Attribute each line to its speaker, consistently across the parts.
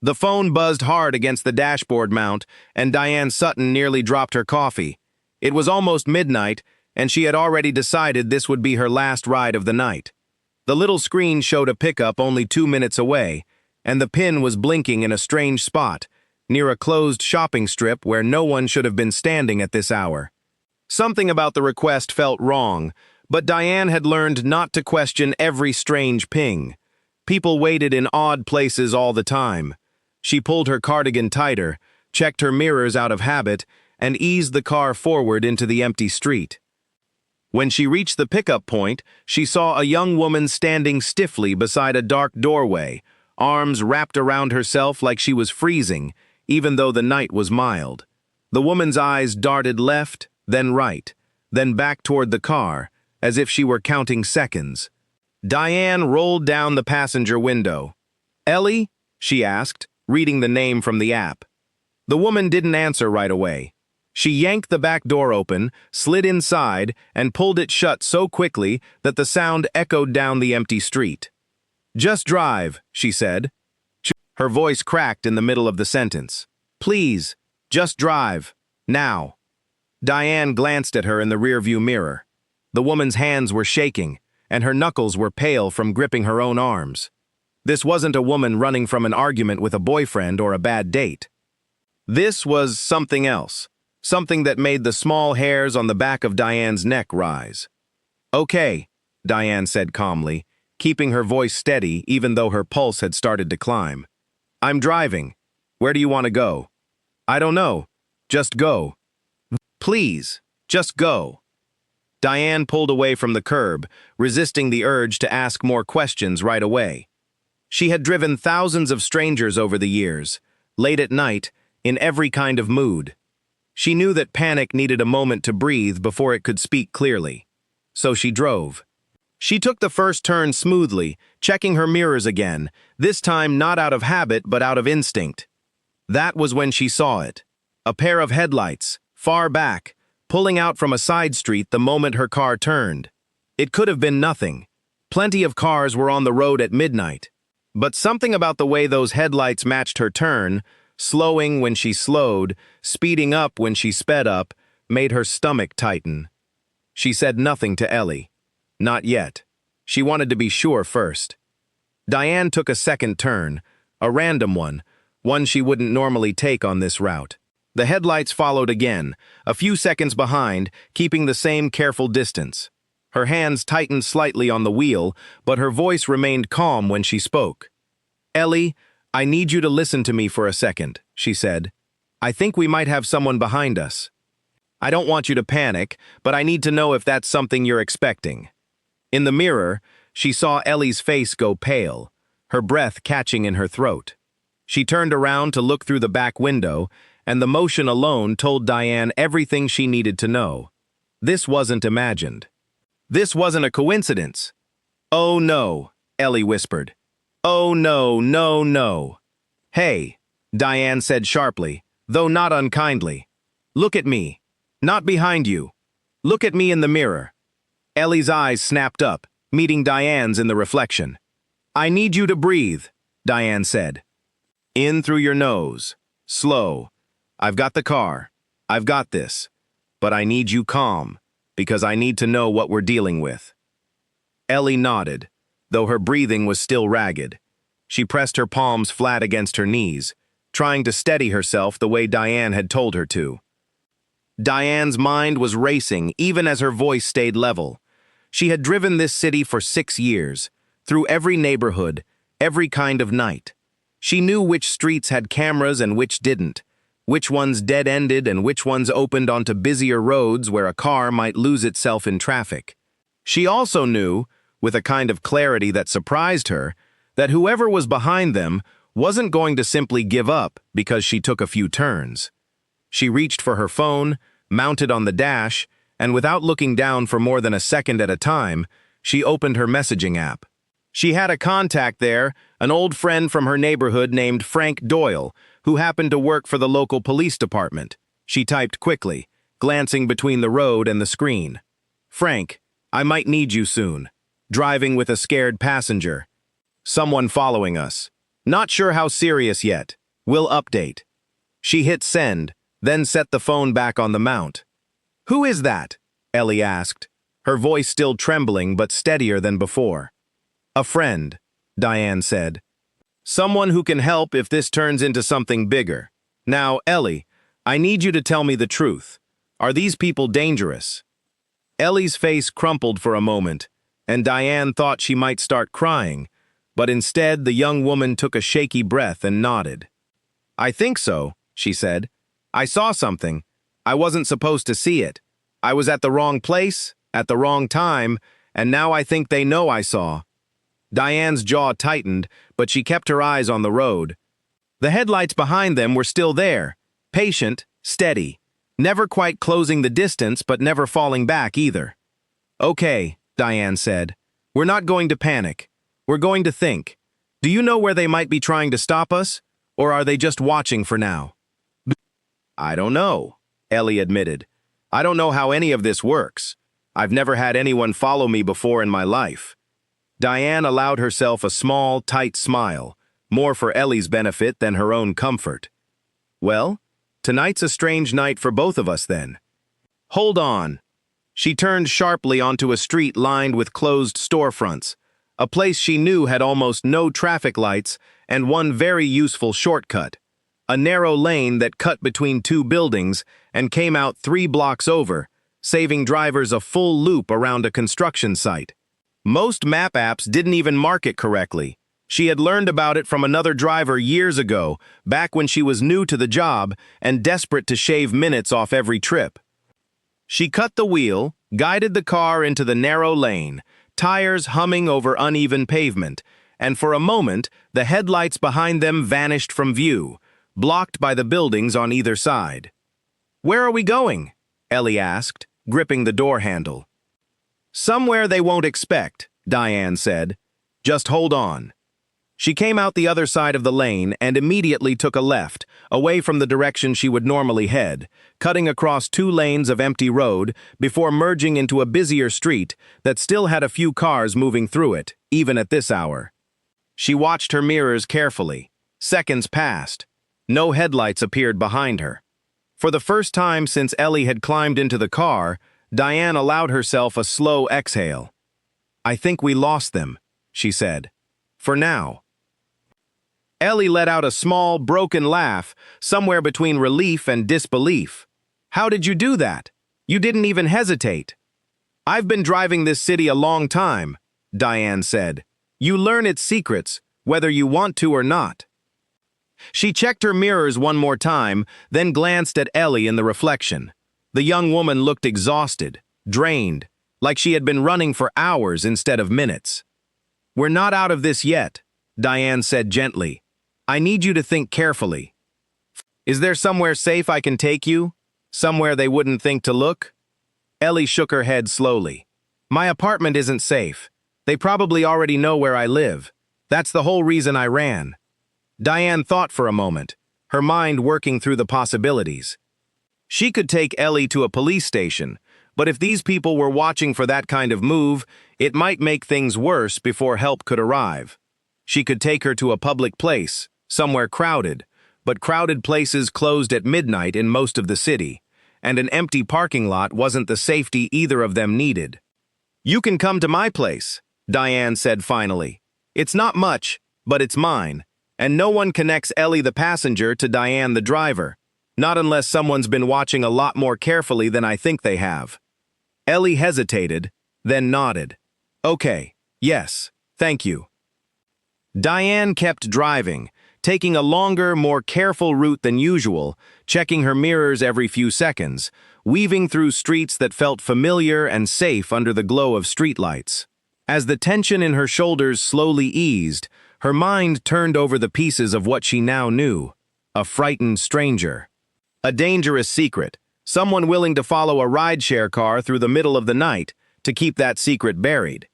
Speaker 1: The phone buzzed hard against the dashboard mount, and Diane Sutton nearly dropped her coffee. It was almost midnight, and she had already decided this would be her last ride of the night. The little screen showed a pickup only 2 minutes away, and the pin was blinking in a strange spot, near a closed shopping strip where no one should have been standing at this hour. Something about the request felt wrong, but Diane had learned not to question every strange ping. People waited in odd places all the time. She pulled her cardigan tighter, checked her mirrors out of habit, and eased the car forward into the empty street. When she reached the pickup point, she saw a young woman standing stiffly beside a dark doorway, arms wrapped around herself like she was freezing, even though the night was mild. The woman's eyes darted left, then right, then back toward the car, as if she were counting seconds. Diane rolled down the passenger window. "Ellie?" she asked, reading the name from the app. The woman didn't answer right away. She yanked the back door open, slid inside, and pulled it shut so quickly that the sound echoed down the empty street. "Just drive," she said. Her voice cracked in the middle of the sentence. "Please, just drive. Now." Diane glanced at her in the rearview mirror. The woman's hands were shaking, and her knuckles were pale from gripping her own arms. This wasn't a woman running from an argument with a boyfriend or a bad date. This was something else, something that made the small hairs on the back of Diane's neck rise. "Okay," Diane said calmly, keeping her voice steady even though her pulse had started to climb. "I'm driving. Where do you want to go?" "I don't know. Just go." "Please, just go." Diane pulled away from the curb, resisting the urge to ask more questions right away. She had driven thousands of strangers over the years, late at night, in every kind of mood. She knew that panic needed a moment to breathe before it could speak clearly. So she drove. She took the first turn smoothly, checking her mirrors again, this time not out of habit but out of instinct. That was when she saw it. A pair of headlights, far back, pulling out from a side street the moment her car turned. It could have been nothing. Plenty of cars were on the road at midnight. But something about the way those headlights matched her turn, slowing when she slowed, speeding up when she sped up, made her stomach tighten. She said nothing to Ellie. Not yet. She wanted to be sure first. Diane took a second turn, a random one she wouldn't normally take on this route. The headlights followed again, a few seconds behind, keeping the same careful distance. Her hands tightened slightly on the wheel, but her voice remained calm when she spoke. "Ellie, I need you to listen to me for a second," she said. "I think we might have someone behind us. I don't want you to panic, but I need to know if that's something you're expecting." In the mirror, she saw Ellie's face go pale, her breath catching in her throat. She turned around to look through the back window, and the motion alone told Diane everything she needed to know. This wasn't imagined. This wasn't a coincidence. "Oh no," Ellie whispered. "Oh no, no, no." "Hey," Diane said sharply, though not unkindly. "Look at me. Not behind you. Look at me in the mirror." Ellie's eyes snapped up, meeting Diane's in the reflection. "I need you to breathe," Diane said. "In through your nose. Slow. I've got the car. I've got this. But I need you calm, because I need to know what we're dealing with." Ellie nodded, though her breathing was still ragged. She pressed her palms flat against her knees, trying to steady herself the way Diane had told her to. Diane's mind was racing even as her voice stayed level. She had driven this city for 6 years, through every neighborhood, every kind of night. She knew which streets had cameras and which didn't, which ones dead-ended and which ones opened onto busier roads where a car might lose itself in traffic. She also knew, with a kind of clarity that surprised her, that whoever was behind them wasn't going to simply give up because she took a few turns. She reached for her phone, mounted on the dash, and without looking down for more than a second at a time, she opened her messaging app. She had a contact there, an old friend from her neighborhood named Frank Doyle, who happened to work for the local police department. She typed quickly, glancing between the road and the screen. "Frank, I might need you soon. Driving with a scared passenger. Someone following us. Not sure how serious yet. We'll update. She hit send, then set the phone back on the mount. Who is that? Ellie asked, her voice still trembling but steadier than before. A friend, Diane said. Someone who can help if this turns into something bigger. Now, Ellie, I need you to tell me the truth. Are these people dangerous? Ellie's face crumpled for a moment, and Diane thought she might start crying, but instead the young woman took a shaky breath and nodded. I think so, she said. I saw something. I wasn't supposed to see it. I was at the wrong place, at the wrong time, and now I think they know I saw. Diane's jaw tightened, but she kept her eyes on the road. The headlights behind them were still there, patient, steady, never quite closing the distance but never falling back either. Okay, Diane said. We're not going to panic. We're going to think. Do you know where they might be trying to stop us, or are they just watching for now? I don't know, Ellie admitted. I don't know how any of this works. I've never had anyone follow me before in my life. Diane allowed herself a small, tight smile, more for Ellie's benefit than her own comfort. Well, tonight's a strange night for both of us then. Hold on. She turned sharply onto a street lined with closed storefronts, a place she knew had almost no traffic lights and one very useful shortcut, a narrow lane that cut between two buildings and came out 3 blocks over, saving drivers a full loop around a construction site. Most map apps didn't even mark it correctly. She had learned about it from another driver years ago, back when she was new to the job and desperate to shave minutes off every trip. She cut the wheel, guided the car into the narrow lane, tires humming over uneven pavement, and for a moment, the headlights behind them vanished from view, blocked by the buildings on either side. Where are we going? Ellie asked, gripping the door handle. Somewhere they won't expect, Diane said. Just hold on. She came out the other side of the lane and immediately took a left, away from the direction she would normally head, cutting across 2 lanes of empty road before merging into a busier street that still had a few cars moving through it, even at this hour. She watched her mirrors carefully. Seconds passed. No headlights appeared behind her. For the first time since Ellie had climbed into the car, Diane allowed herself a slow exhale. I think we lost them, she said. For now. Ellie let out a small, broken laugh, somewhere between relief and disbelief. How did you do that? You didn't even hesitate. I've been driving this city a long time, Diane said. You learn its secrets, whether you want to or not. She checked her mirrors one more time, then glanced at Ellie in the reflection. The young woman looked exhausted, drained, like she had been running for hours instead of minutes. We're not out of this yet, Diane said gently. I need you to think carefully. Is there somewhere safe I can take you? Somewhere they wouldn't think to look? Ellie shook her head slowly. My apartment isn't safe. They probably already know where I live. That's the whole reason I ran. Diane thought for a moment, her mind working through the possibilities. She could take Ellie to a police station, but if these people were watching for that kind of move, it might make things worse before help could arrive. She could take her to a public place, somewhere crowded, but crowded places closed at midnight in most of the city, and an empty parking lot wasn't the safety either of them needed. You can come to my place, Diane said finally. It's not much, but it's mine, and no one connects Ellie the passenger to Diane the driver. Not unless someone's been watching a lot more carefully than I think they have. Ellie hesitated, then nodded. Okay, yes, thank you. Diane kept driving, taking a longer, more careful route than usual, checking her mirrors every few seconds, weaving through streets that felt familiar and safe under the glow of streetlights. As the tension in her shoulders slowly eased, her mind turned over the pieces of what she now knew. A frightened stranger. A dangerous secret, someone willing to follow a rideshare car through the middle of the night to keep that secret buried.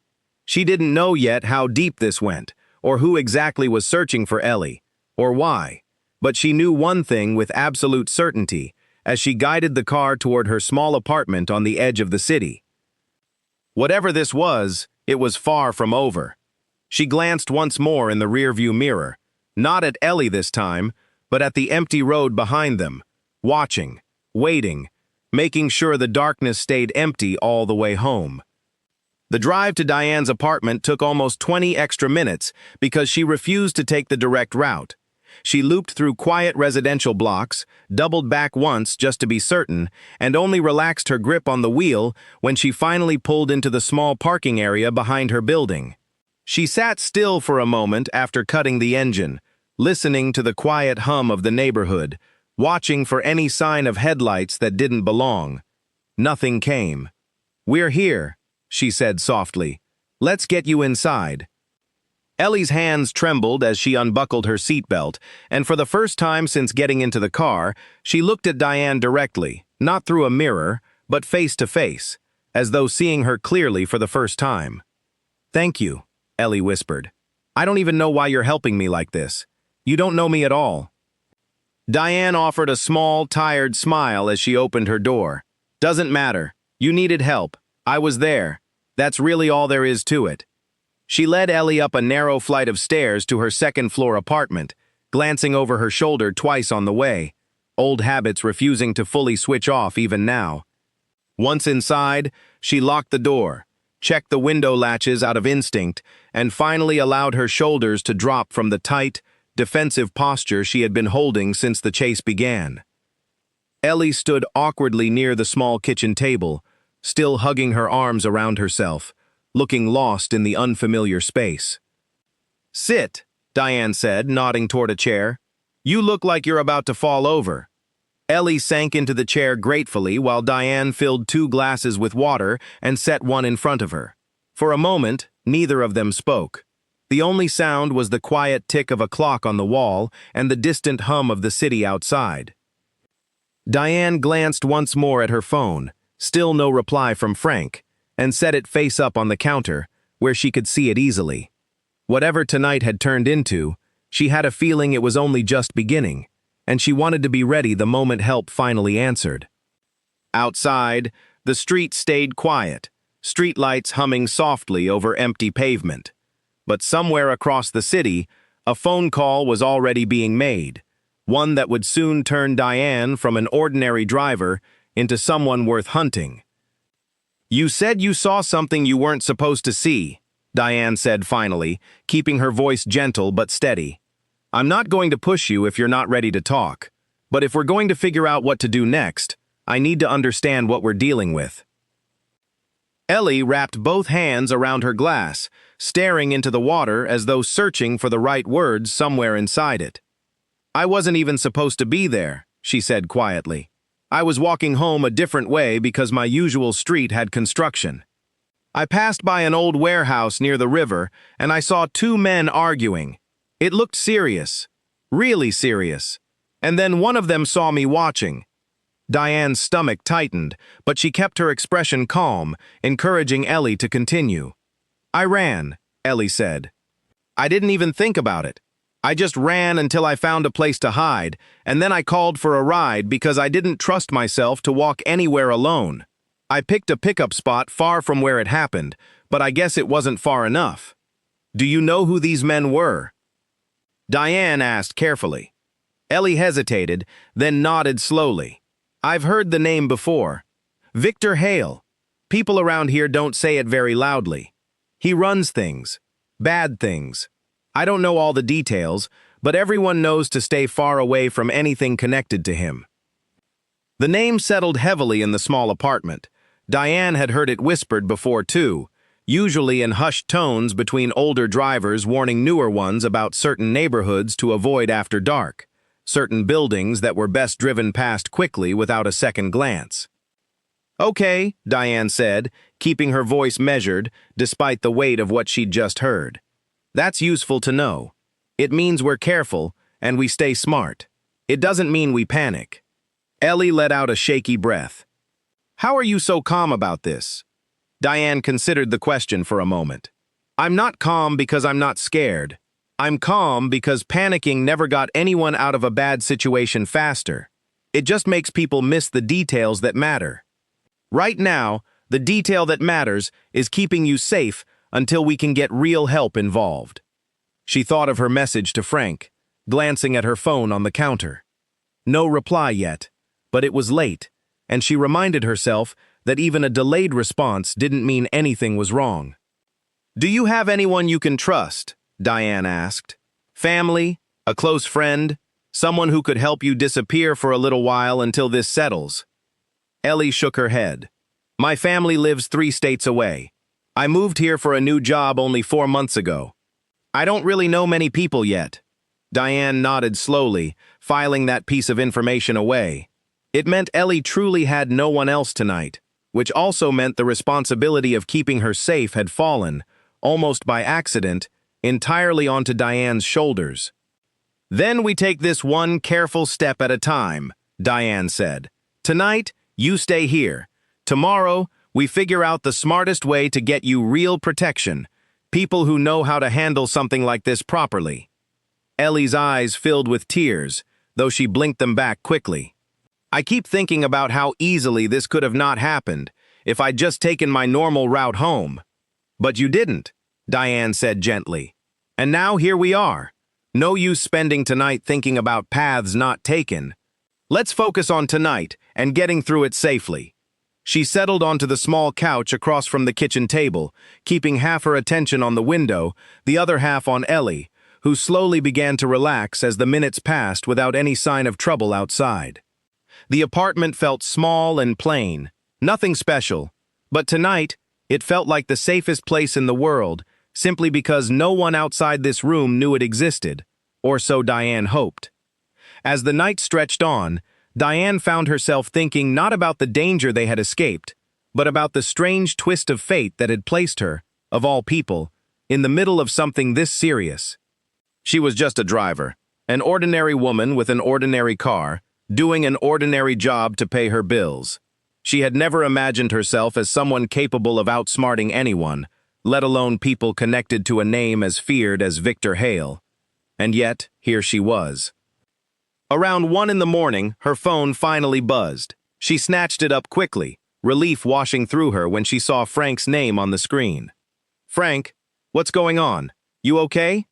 Speaker 1: She didn't know yet how deep this went, or who exactly was searching for Ellie, or why, but she knew one thing with absolute certainty as she guided the car toward her small apartment on the edge of the city. Whatever this was, it was far from over. She glanced once more in the rearview mirror. Not at Ellie this time, but at the empty road behind them, watching, waiting, making sure the darkness stayed empty all the way home. The drive to Diane's apartment took almost 20 extra minutes because she refused to take the direct route. She looped through quiet residential blocks, doubled back once just to be certain, and only relaxed her grip on the wheel when she finally pulled into the small parking area behind her building. She sat still for a moment after cutting the engine, listening to the quiet hum of the neighborhood, watching for any sign of headlights that didn't belong. Nothing came. "We're here," she said softly. "Let's get you inside." Ellie's hands trembled as she unbuckled her seatbelt, and for the first time since getting into the car, she looked at Diane directly, not through a mirror, but face to face, as though seeing her clearly for the first time. "Thank you," Ellie whispered. "I don't even know why you're helping me like this. You don't know me at all." Diane offered a small, tired smile as she opened her door. "Doesn't matter. You needed help. I was there. That's really all there is to it." She led Ellie up a narrow flight of stairs to her second-floor apartment, glancing over her shoulder twice on the way, old habits refusing to fully switch off even now. Once inside, she locked the door, checked the window latches out of instinct, and finally allowed her shoulders to drop from the tight, defensive posture she had been holding since the chase began. Ellie stood awkwardly near the small kitchen table, still hugging her arms around herself, looking lost in the unfamiliar space. "Sit," Diane said, nodding toward a chair. "You look like you're about to fall over." Ellie sank into the chair gratefully while Diane filled 2 glasses with water and set one in front of her. For a moment, neither of them spoke. The only sound was the quiet tick of a clock on the wall and the distant hum of the city outside. Diane glanced once more at her phone, still no reply from Frank, and set it face up on the counter, where she could see it easily. Whatever tonight had turned into, she had a feeling it was only just beginning, and she wanted to be ready the moment help finally answered. Outside, the street stayed quiet, streetlights humming softly over empty pavement. But somewhere across the city, a phone call was already being made, one that would soon turn Diane from an ordinary driver into someone worth hunting. "You said you saw something you weren't supposed to see," Diane said finally, keeping her voice gentle but steady. "I'm not going to push you if you're not ready to talk, but if we're going to figure out what to do next, I need to understand what we're dealing with." Ellie wrapped both hands around her glass, staring into the water as though searching for the right words somewhere inside it. "I wasn't even supposed to be there," she said quietly. "I was walking home a different way because my usual street had construction. I passed by an old warehouse near the river, and I saw 2 men arguing. It looked serious, really serious. And then one of them saw me watching." Diane's stomach tightened, but she kept her expression calm, encouraging Ellie to continue. "I ran," Ellie said. "I didn't even think about it. I just ran until I found a place to hide, and then I called for a ride because I didn't trust myself to walk anywhere alone. I picked a pickup spot far from where it happened, but I guess it wasn't far enough. Do you know who these men were?" Diane asked carefully. Ellie hesitated, then nodded slowly. "I've heard the name before. Victor Hale. People around here don't say it very loudly. He runs things. Bad things. I don't know all the details, but everyone knows to stay far away from anything connected to him." The name settled heavily in the small apartment. Diane had heard it whispered before too, usually in hushed tones between older drivers warning newer ones about certain neighborhoods to avoid after dark, certain buildings that were best driven past quickly without a second glance. "Okay," Diane said, keeping her voice measured despite the weight of what she'd just heard. "That's useful to know. It means we're careful and we stay smart. It doesn't mean we panic." Ellie let out a shaky breath. "How are you so calm about this?" Diane considered the question for a moment. "I'm not calm because I'm not scared. I'm calm because panicking never got anyone out of a bad situation faster. It just makes people miss the details that matter. Right now, the detail that matters is keeping you safe until we can get real help involved." She thought of her message to Frank, glancing at her phone on the counter. No reply yet, but it was late, and she reminded herself that even a delayed response didn't mean anything was wrong. "Do you have anyone you can trust?" Diane asked. "Family? A close friend? Someone who could help you disappear for a little while until this settles?" Ellie shook her head. "My family lives 3 states away. I moved here for a new job only 4 months ago. I don't really know many people yet." Diane nodded slowly, filing that piece of information away. It meant Ellie truly had no one else tonight, which also meant the responsibility of keeping her safe had fallen, almost by accident, entirely onto Diane's shoulders. "Then we take this one careful step at a time," Diane said. "Tonight, you stay here. Tomorrow, we figure out the smartest way to get you real protection, people who know how to handle something like this properly." Ellie's eyes filled with tears, though she blinked them back quickly. "I keep thinking about how easily this could have not happened if I'd just taken my normal route home. But you didn't," Diane said gently. "And now here we are. No use spending tonight thinking about paths not taken. Let's focus on tonight and getting through it safely." She settled onto the small couch across from the kitchen table, keeping half her attention on the window, the other half on Ellie, who slowly began to relax as the minutes passed without any sign of trouble outside. The apartment felt small and plain, nothing special, but tonight it felt like the safest place in the world, simply because no one outside this room knew it existed, or so Diane hoped. As the night stretched on, Diane found herself thinking not about the danger they had escaped, but about the strange twist of fate that had placed her, of all people, in the middle of something this serious. She was just a driver, an ordinary woman with an ordinary car, doing an ordinary job to pay her bills. She had never imagined herself as someone capable of outsmarting anyone, let alone people connected to a name as feared as Victor Hale. And yet, here she was. Around 1 in the morning, her phone finally buzzed. She snatched it up quickly, relief washing through her when she saw Frank's name on the screen. "Frank, what's going on? You okay?"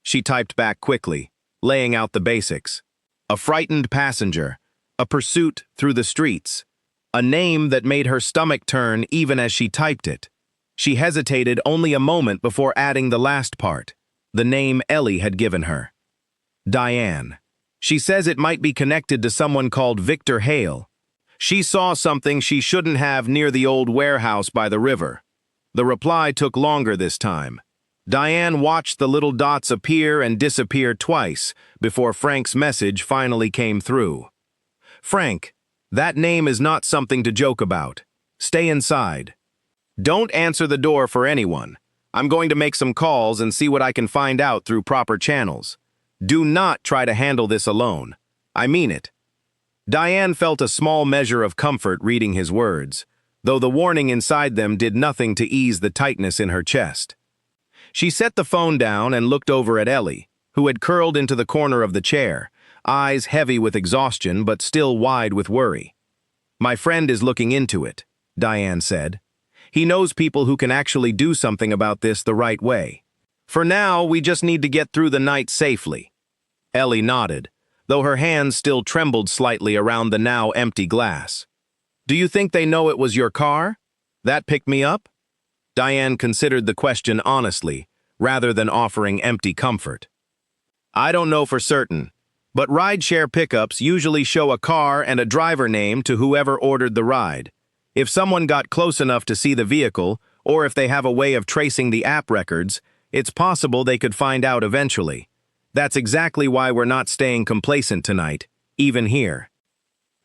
Speaker 1: She typed back quickly, laying out the basics. A frightened passenger, a pursuit through the streets, a name that made her stomach turn even as she typed it. She hesitated only a moment before adding the last part, the name Ellie had given her. Diane. She says it might be connected to someone called Victor Hale. She saw something she shouldn't have near the old warehouse by the river. The reply took longer this time. Diane watched the little dots appear and disappear twice before Frank's message finally came through. "Frank, that name is not something to joke about. Stay inside. Don't answer the door for anyone. I'm going to make some calls and see what I can find out through proper channels. Do not try to handle this alone. I mean it." Diane felt a small measure of comfort reading his words, though the warning inside them did nothing to ease the tightness in her chest. She set the phone down and looked over at Ellie, who had curled into the corner of the chair, eyes heavy with exhaustion but still wide with worry. "My friend is looking into it," Diane said. "He knows people who can actually do something about this the right way. For now, we just need to get through the night safely." Ellie nodded, though her hands still trembled slightly around the now empty glass. "Do you think they know it was your car? That picked me up?" Diane considered the question honestly, rather than offering empty comfort. "I don't know for certain, but rideshare pickups usually show a car and a driver name to whoever ordered the ride. If someone got close enough to see the vehicle, or if they have a way of tracing the app records, it's possible they could find out eventually. That's exactly why we're not staying complacent tonight, even here."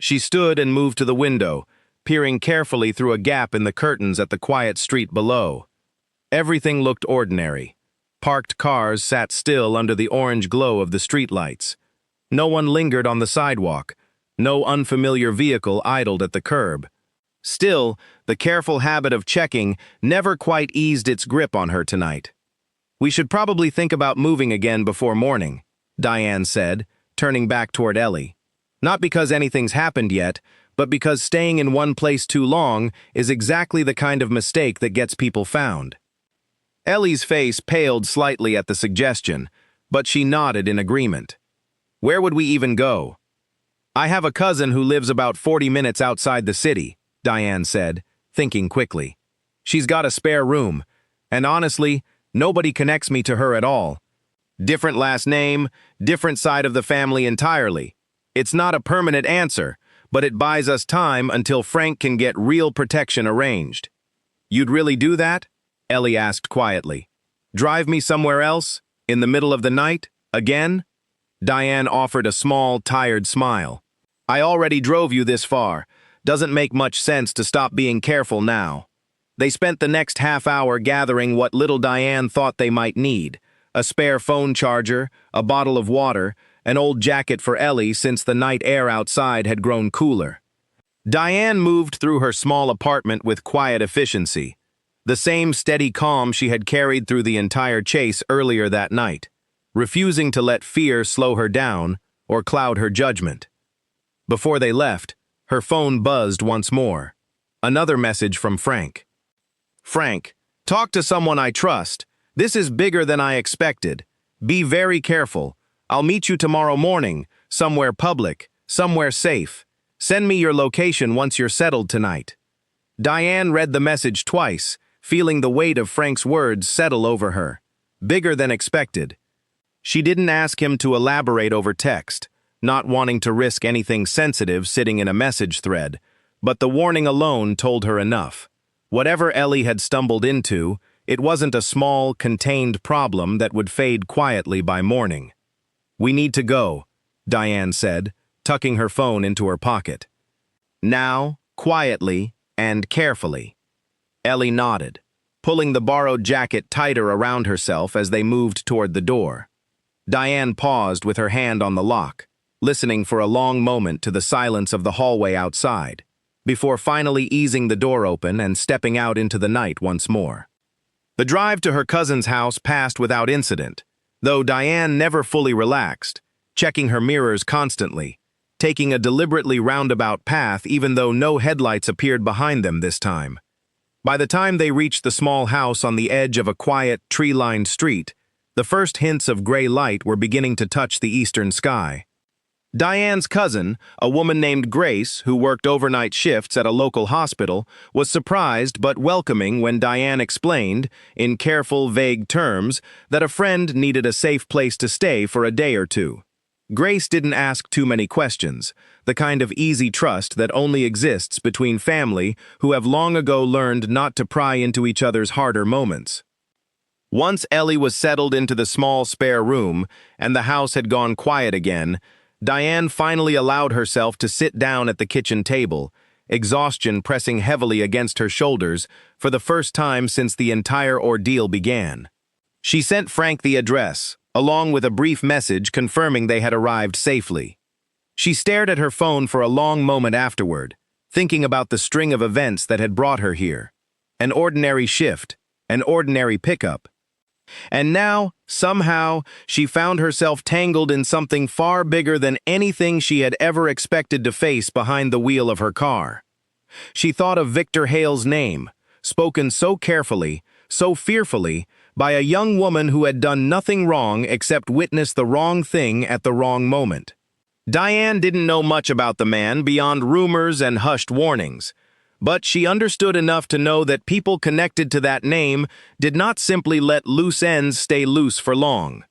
Speaker 1: She stood and moved to the window, peering carefully through a gap in the curtains at the quiet street below. Everything looked ordinary. Parked cars sat still under the orange glow of the streetlights. No one lingered on the sidewalk. No unfamiliar vehicle idled at the curb. Still, the careful habit of checking never quite eased its grip on her tonight. "We should probably think about moving again before morning," Diane said, turning back toward Ellie. "Not because anything's happened yet, but because staying in one place too long is exactly the kind of mistake that gets people found." Ellie's face paled slightly at the suggestion, but she nodded in agreement. Where would we even go? I have a cousin who lives about 40 minutes outside the city, Diane said, thinking quickly. She's got a spare room, and honestly, nobody connects me to her at all. Different last name, different side of the family entirely. It's not a permanent answer, but it buys us time until Frank can get real protection arranged. You'd really do that? Ellie asked quietly. Drive me somewhere else? In the middle of the night? Again? Diane offered a small, tired smile. I already drove you this far. Doesn't make much sense to stop being careful now. They spent the next half hour gathering what little Diane thought they might need. A spare phone charger, a bottle of water, an old jacket for Ellie since the night air outside had grown cooler. Diane moved through her small apartment with quiet efficiency, the same steady calm she had carried through the entire chase earlier that night, refusing to let fear slow her down or cloud her judgment. Before they left, her phone buzzed once more. Another message from Frank. Frank, talk to someone I trust. This is bigger than I expected. Be very careful. I'll meet you tomorrow morning, somewhere public, somewhere safe. Send me your location once you're settled tonight. Diane read the message twice, feeling the weight of Frank's words settle over her. Bigger than expected. She didn't ask him to elaborate over text, not wanting to risk anything sensitive sitting in a message thread, but the warning alone told her enough. Whatever Ellie had stumbled into, it wasn't a small, contained problem that would fade quietly by morning. We need to go, Diane said, tucking her phone into her pocket. Now, quietly and carefully. Ellie nodded, pulling the borrowed jacket tighter around herself as they moved toward the door. Diane paused with her hand on the lock, listening for a long moment to the silence of the hallway outside, before finally easing the door open and stepping out into the night once more. The drive to her cousin's house passed without incident, though Diane never fully relaxed, checking her mirrors constantly, taking a deliberately roundabout path even though no headlights appeared behind them this time. By the time they reached the small house on the edge of a quiet, tree-lined street, the first hints of gray light were beginning to touch the eastern sky. Diane's cousin, a woman named Grace, who worked overnight shifts at a local hospital, was surprised but welcoming when Diane explained, in careful, vague terms, that a friend needed a safe place to stay for a day or two. Grace didn't ask too many questions, the kind of easy trust that only exists between family who have long ago learned not to pry into each other's harder moments. Once Ellie was settled into the small spare room and the house had gone quiet again, Diane finally allowed herself to sit down at the kitchen table, exhaustion pressing heavily against her shoulders for the first time since the entire ordeal began. She sent Frank the address, along with a brief message confirming they had arrived safely. She stared at her phone for a long moment afterward, thinking about the string of events that had brought her here. An ordinary shift, an ordinary pickup. And now, somehow, she found herself tangled in something far bigger than anything she had ever expected to face behind the wheel of her car. She thought of Victor Hale's name, spoken so carefully, so fearfully, by a young woman who had done nothing wrong except witness the wrong thing at the wrong moment. Diane didn't know much about the man beyond rumors and hushed warnings, but she understood enough to know that people connected to that name did not simply let loose ends stay loose for long.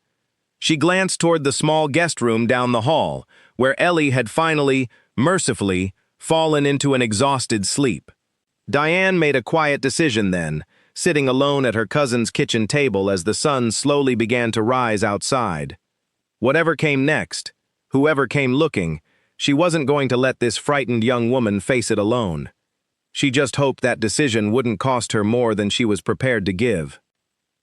Speaker 1: She glanced toward the small guest room down the hall, where Ellie had finally, mercifully, fallen into an exhausted sleep. Diane made a quiet decision then, sitting alone at her cousin's kitchen table as the sun slowly began to rise outside. Whatever came next, whoever came looking, she wasn't going to let this frightened young woman face it alone. She just hoped that decision wouldn't cost her more than she was prepared to give.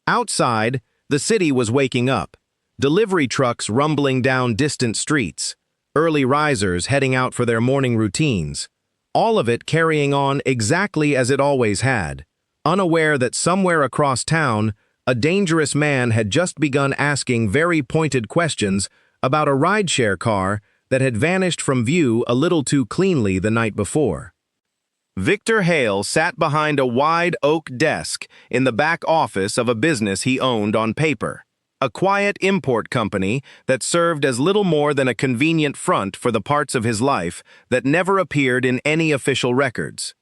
Speaker 1: Outside, the city was waking up, delivery trucks rumbling down distant streets, early risers heading out for their morning routines, all of it carrying on exactly as it always had, unaware that somewhere across town, a dangerous man had just begun asking very pointed questions about a rideshare car that had vanished from view a little too cleanly the night before. Victor Hale sat behind a wide oak desk in the back office of a business he owned on paper. a quiet import company that served as little more than a convenient front for the parts of his life that never appeared in any official records.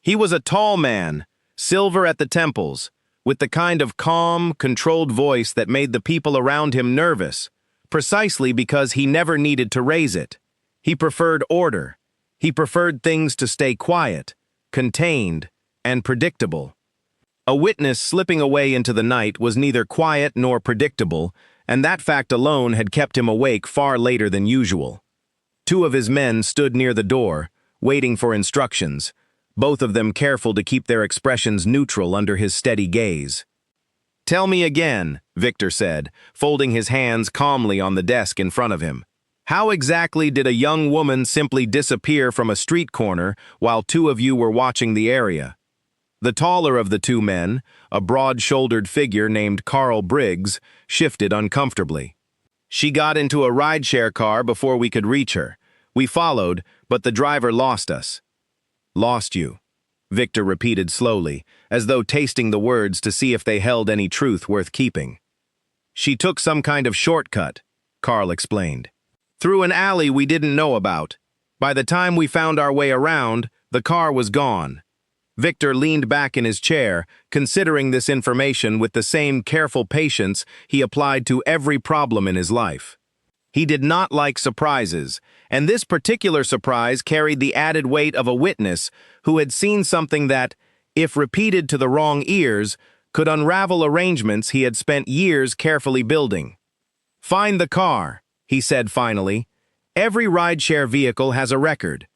Speaker 1: He was a tall man, silver at the temples, with the kind of calm, controlled voice that made the people around him nervous, precisely because he never needed to raise it. He preferred order. He preferred things to stay quiet, contained, and predictable. A witness slipping away into the night was neither quiet nor predictable, and that fact alone had kept him awake far later than usual. Two of his men stood near the door, waiting for instructions, both of them careful to keep their expressions neutral under his steady gaze. "Tell me again," Victor said, folding his hands calmly on the desk in front of him. "How exactly did a young woman simply disappear from a street corner while two of you were watching the area?" The taller of the two men, a broad-shouldered figure named Carl Briggs, shifted uncomfortably. "She got into a rideshare car before we could reach her. We followed, but the driver lost us." "Lost you," Victor repeated slowly, as though tasting the words to see if they held any truth worth keeping. "She took some kind of shortcut," Carl explained. "Through an alley we didn't know about. By the time we found our way around, the car was gone." Victor leaned back in his chair, considering this information with the same careful patience he applied to every problem in his life. He did not like surprises, and this particular surprise carried the added weight of a witness who had seen something that, if repeated to the wrong ears, could unravel arrangements he had spent years carefully building. "Find the car," he said finally. "Every rideshare vehicle has a record,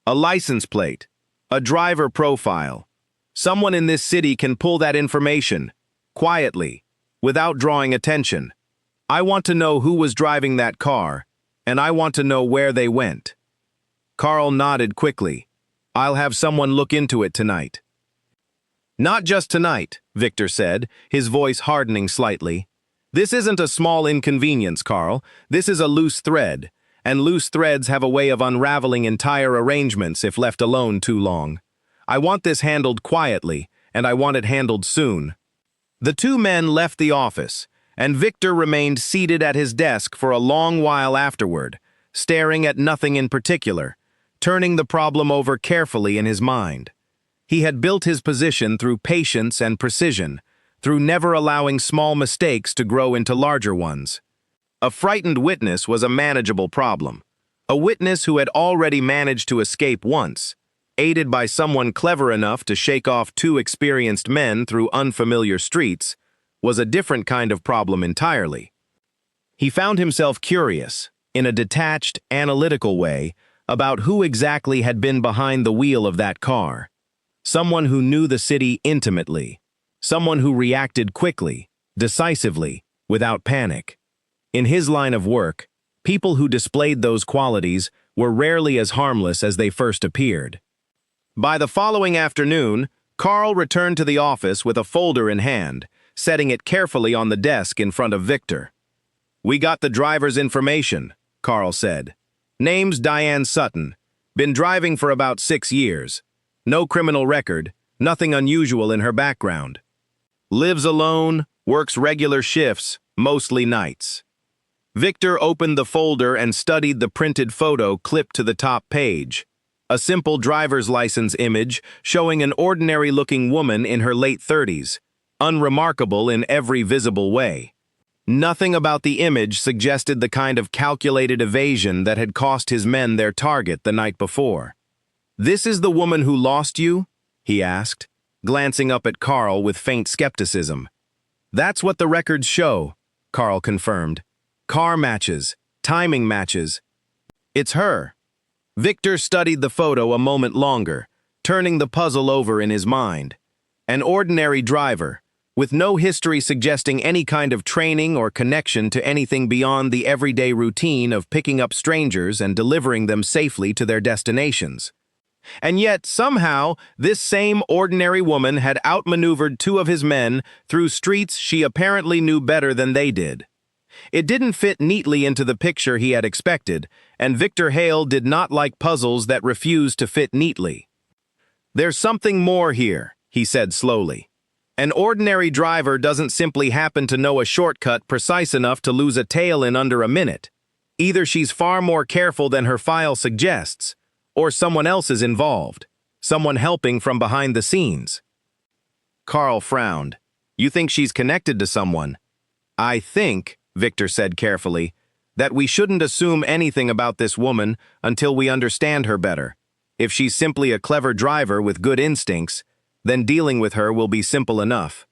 Speaker 1: a license plate, a driver profile. Someone in this city can pull that information, quietly, without drawing attention. I want to know who was driving that car, and I want to know where they went." Carl nodded quickly. "I'll have someone look into it tonight." "Not just tonight," Victor said, his voice hardening slightly. "This isn't a small inconvenience, Carl. This is a loose thread, and loose threads have a way of unraveling entire arrangements if left alone too long. I want this handled quietly, and I want it handled soon." The two men left the office, and Victor remained seated at his desk for a long while afterward, staring at nothing in particular, turning the problem over carefully in his mind. He had built his position through patience and precision, through never allowing small mistakes to grow into larger ones. A frightened witness was a manageable problem. A witness who had already managed to escape once, aided by someone clever enough to shake off two experienced men through unfamiliar streets, was a different kind of problem entirely. He found himself curious, in a detached, analytical way, about who exactly had been behind the wheel of that car. Someone who knew the city intimately. Someone who reacted quickly, decisively, without panic. In his line of work, people who displayed those qualities were rarely as harmless as they first appeared. By the following afternoon, Carl returned to the office with a folder in hand, setting it carefully on the desk in front of Victor. "We got the driver's information," Carl said. "Name's Diane Sutton. Been driving for about 6 years. No criminal record, nothing unusual in her background. Lives alone, works regular shifts, mostly nights." Victor opened the folder and studied the printed photo clipped to the top page. A simple driver's license image showing an ordinary-looking woman in her late 30s, unremarkable in every visible way. Nothing about the image suggested the kind of calculated evasion that had cost his men their target the night before. "This is the woman who lost you?" he asked, glancing up at Carl with faint skepticism. "That's what the records show," Carl confirmed. "Car matches, timing matches. It's her." Victor studied the photo a moment longer, turning the puzzle over in his mind. An ordinary driver, with no history suggesting any kind of training or connection to anything beyond the everyday routine of picking up strangers and delivering them safely to their destinations. And yet, somehow, this same ordinary woman had outmaneuvered two of his men through streets she apparently knew better than they did. It didn't fit neatly into the picture he had expected, and Victor Hale did not like puzzles that refused to fit neatly. "There's something more here," he said slowly. An ordinary driver doesn't simply happen to know a shortcut precise enough to lose a tail in under a minute. Either she's far more careful than her file suggests, or someone else is involved, someone helping from behind the scenes. Carl frowned. You think she's connected to someone? I think, Victor said carefully, that we shouldn't assume anything about this woman until we understand her better. If she's simply a clever driver with good instincts, then dealing with her will be simple enough.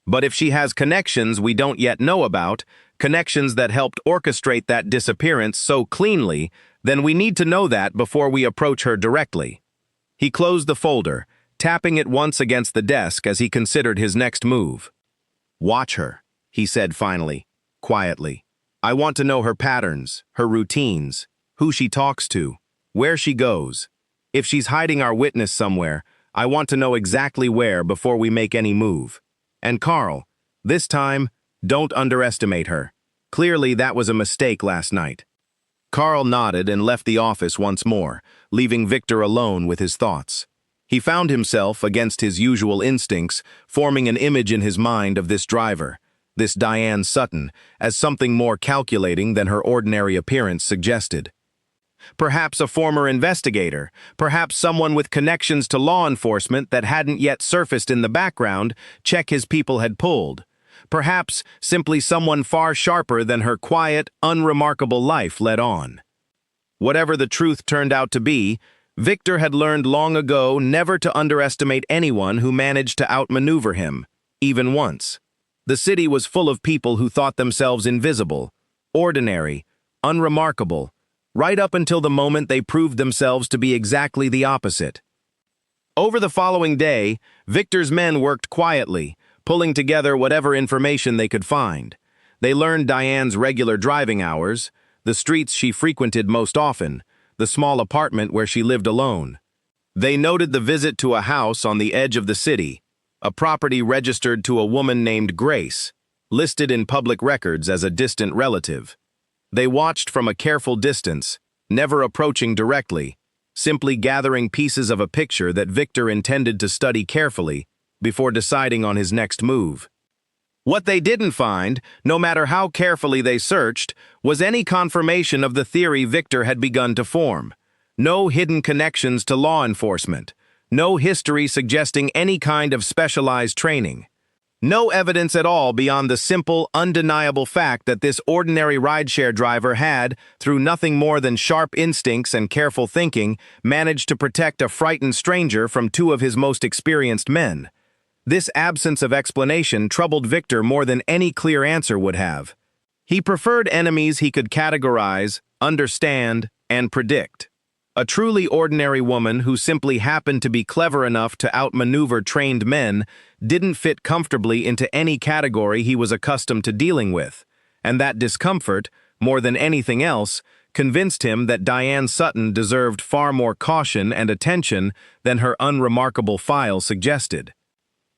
Speaker 1: But if she has connections we don't yet know about, connections that helped orchestrate that disappearance so cleanly, then we need to know that before we approach her directly. He closed the folder, tapping it once against the desk as he considered his next move. Watch her, he said finally, quietly. I want to know her patterns, her routines, who she talks to, where she goes. If she's hiding our witness somewhere, I want to know exactly where before we make any move. And Carl, this time, don't underestimate her. Clearly that was a mistake last night. Carl nodded and left the office once more, leaving Victor alone with his thoughts. He found himself, against his usual instincts, forming an image in his mind of this driver, this Diane Sutton, as something more calculating than her ordinary appearance suggested. Perhaps a former investigator, perhaps someone with connections to law enforcement that hadn't yet surfaced in the background, check his people had pulled. Perhaps simply someone far sharper than her quiet, unremarkable life led on. Whatever the truth turned out to be, Victor had learned long ago never to underestimate anyone who managed to outmaneuver him, even once. The city was full of people who thought themselves invisible, ordinary, unremarkable, right up until the moment they proved themselves to be exactly the opposite. Over the following day, Victor's men worked quietly, pulling together whatever information they could find. They learned Diane's regular driving hours, the streets she frequented most often, the small apartment where she lived alone. They noted the visit to a house on the edge of the city, a property registered to a woman named Grace, listed in public records as a distant relative. They watched from a careful distance, never approaching directly, simply gathering pieces of a picture that Victor intended to study carefully before deciding on his next move. What they didn't find, no matter how carefully they searched, was any confirmation of the theory Victor had begun to form. No hidden connections to law enforcement. No history suggesting any kind of specialized training. No evidence at all beyond the simple, undeniable fact that this ordinary rideshare driver had, through nothing more than sharp instincts and careful thinking, managed to protect a frightened stranger from two of his most experienced men. This absence of explanation troubled Victor more than any clear answer would have. He preferred enemies he could categorize, understand, and predict. A truly ordinary woman who simply happened to be clever enough to outmaneuver trained men didn't fit comfortably into any category he was accustomed to dealing with, and that discomfort, more than anything else, convinced him that Diane Sutton deserved far more caution and attention than her unremarkable file suggested.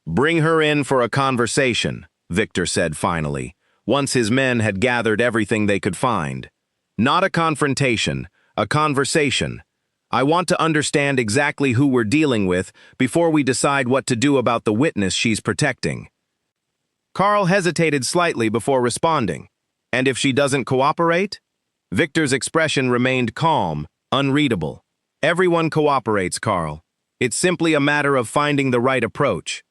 Speaker 1: Bring her in for a conversation, Victor said finally, once his men had gathered everything they could find. Not a confrontation, a conversation. I want to understand exactly who we're dealing with before we decide what to do about the witness she's protecting. Carl hesitated slightly before responding. And if she doesn't cooperate? Victor's expression remained calm, unreadable. Everyone cooperates, Carl. It's simply a matter of finding the right approach.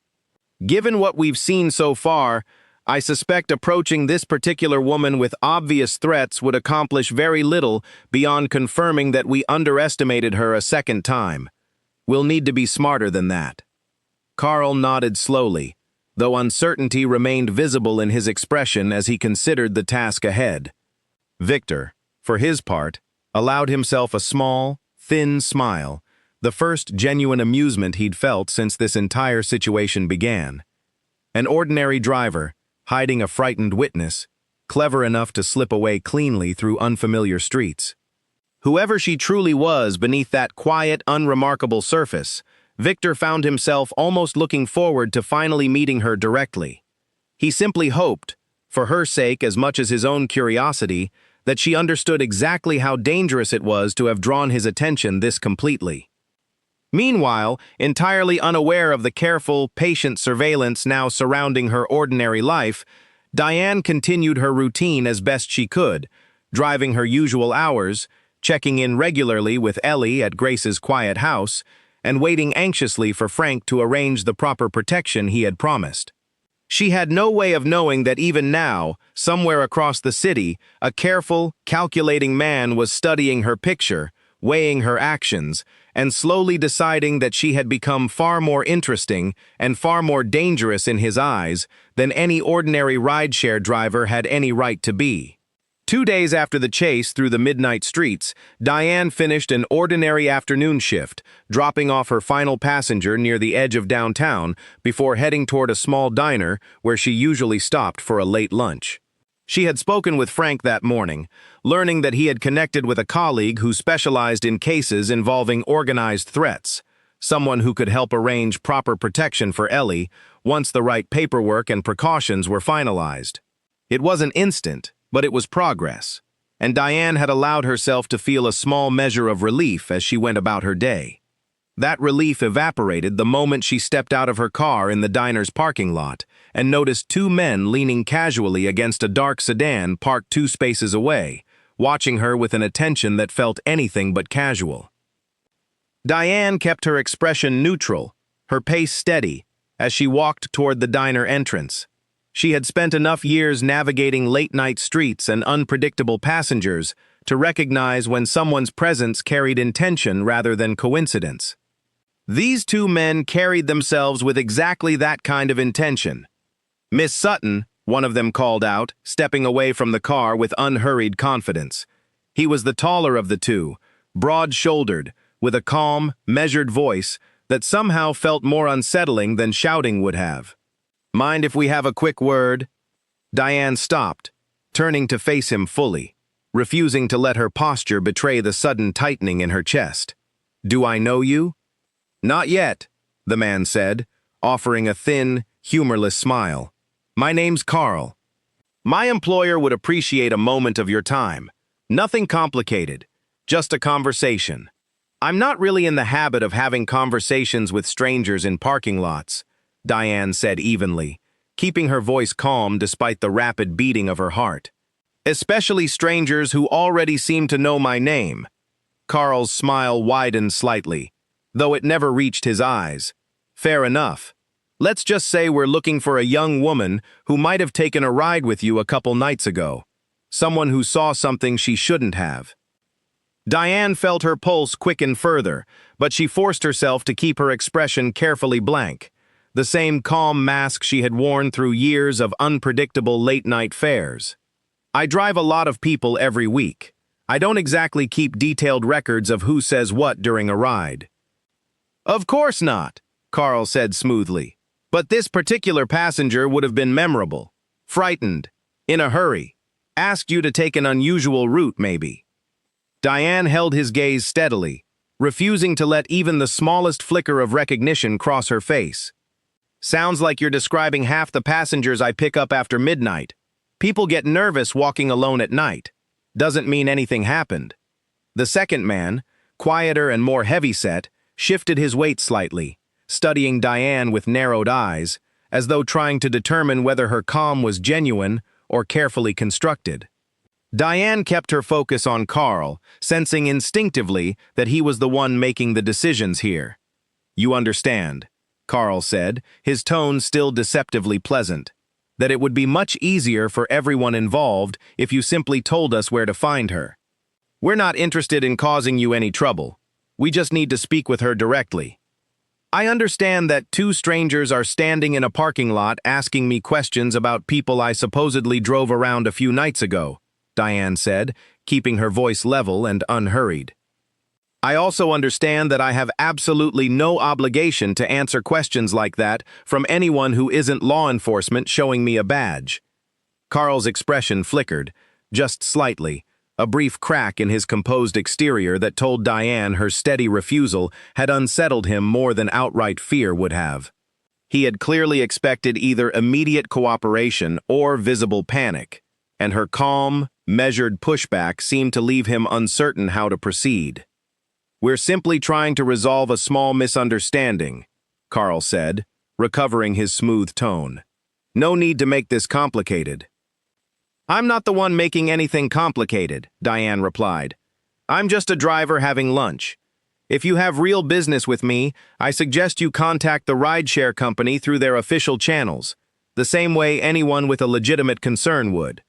Speaker 1: Given what we've seen so far, I suspect approaching this particular woman with obvious threats would accomplish very little beyond confirming that we underestimated her a second time. We'll need to be smarter than that. Carl nodded slowly, though uncertainty remained visible in his expression as he considered the task ahead. Victor, for his part, allowed himself a small, thin smile, the first genuine amusement he'd felt since this entire situation began. An ordinary driver, hiding a frightened witness, clever enough to slip away cleanly through unfamiliar streets. Whoever she truly was beneath that quiet, unremarkable surface, Victor found himself almost looking forward to finally meeting her directly. He simply hoped, for her sake as much as his own curiosity, that she understood exactly how dangerous it was to have drawn his attention this completely. Meanwhile, entirely unaware of the careful, patient surveillance now surrounding her ordinary life, Diane continued her routine as best she could, driving her usual hours, checking in regularly with Ellie at Grace's quiet house, and waiting anxiously for Frank to arrange the proper protection he had promised. She had no way of knowing that even now, somewhere across the city, a careful, calculating man was studying her picture, weighing her actions, and slowly deciding that she had become far more interesting and far more dangerous in his eyes than any ordinary rideshare driver had any right to be. 2 days after the chase through the midnight streets, Diane finished an ordinary afternoon shift, dropping off her final passenger near the edge of downtown before heading toward a small diner where she usually stopped for a late lunch. She had spoken with Frank that morning, learning that he had connected with a colleague who specialized in cases involving organized threats, someone who could help arrange proper protection for Ellie once the right paperwork and precautions were finalized. It wasn't instant, but it was progress, and Diane had allowed herself to feel a small measure of relief as she went about her day. That relief evaporated the moment she stepped out of her car in the diner's parking lot and noticed 2 men leaning casually against a dark sedan parked 2 spaces away, watching her with an attention that felt anything but casual. Diane kept her expression neutral, her pace steady, as she walked toward the diner entrance. She had spent enough years navigating late-night streets and unpredictable passengers to recognize when someone's presence carried intention rather than coincidence. These 2 men carried themselves with exactly that kind of intention. "Miss Sutton," one of them called out, stepping away from the car with unhurried confidence. He was the taller of the 2, broad-shouldered, with a calm, measured voice that somehow felt more unsettling than shouting would have. "Mind if we have a quick word?" Diane stopped, turning to face him fully, refusing to let her posture betray the sudden tightening in her chest. "Do I know you?" "Not yet," the man said, offering a thin, humorless smile. "My name's Carl. My employer would appreciate a moment of your time. Nothing complicated, just a conversation. I'm not really in the habit of having conversations with strangers in parking lots," Diane said evenly, keeping her voice calm despite the rapid beating of her heart. "Especially strangers who already seem to know my name." Carl's smile widened slightly, though it never reached his eyes. "Fair enough. Let's just say we're looking for a young woman who might have taken a ride with you a couple nights ago. Someone who saw something she shouldn't have." Diane felt her pulse quicken further, but she forced herself to keep her expression carefully blank, the same calm mask she had worn through years of unpredictable late-night fares. "I drive a lot of people every week. I don't exactly keep detailed records of who says what during a ride." "Of course not," Carl said smoothly. "But this particular passenger would have been memorable, frightened, in a hurry, asked you to take an unusual route maybe." Diane held his gaze steadily, refusing to let even the smallest flicker of recognition cross her face. "Sounds like you're describing half the passengers I pick up after midnight. People get nervous walking alone at night. Doesn't mean anything happened." The second man, quieter and more heavy-set, shifted his weight slightly, studying Diane with narrowed eyes, as though trying to determine whether her calm was genuine or carefully constructed. Diane kept her focus on Carl, sensing instinctively that he was the one making the decisions here. "You understand," Carl said, his tone still deceptively pleasant, "that it would be much easier for everyone involved if you simply told us where to find her. We're not interested in causing you any trouble. We just need to speak with her directly. I understand that 2 strangers are standing in a parking lot asking me questions about people I supposedly drove around a few nights ago," Diane said, keeping her voice level and unhurried. "I also understand that I have absolutely no obligation to answer questions like that from anyone who isn't law enforcement showing me a badge." Carl's expression flickered, just slightly, a brief crack in his composed exterior that told Diane her steady refusal had unsettled him more than outright fear would have. He had clearly expected either immediate cooperation or visible panic, and her calm, measured pushback seemed to leave him uncertain how to proceed. "We're simply trying to resolve a small misunderstanding," Carl said, recovering his smooth tone. "No need to make this complicated." "I'm not the one making anything complicated," Diane replied. "I'm just a driver having lunch. If you have real business with me, I suggest you contact the rideshare company through their official channels, the same way anyone with a legitimate concern would."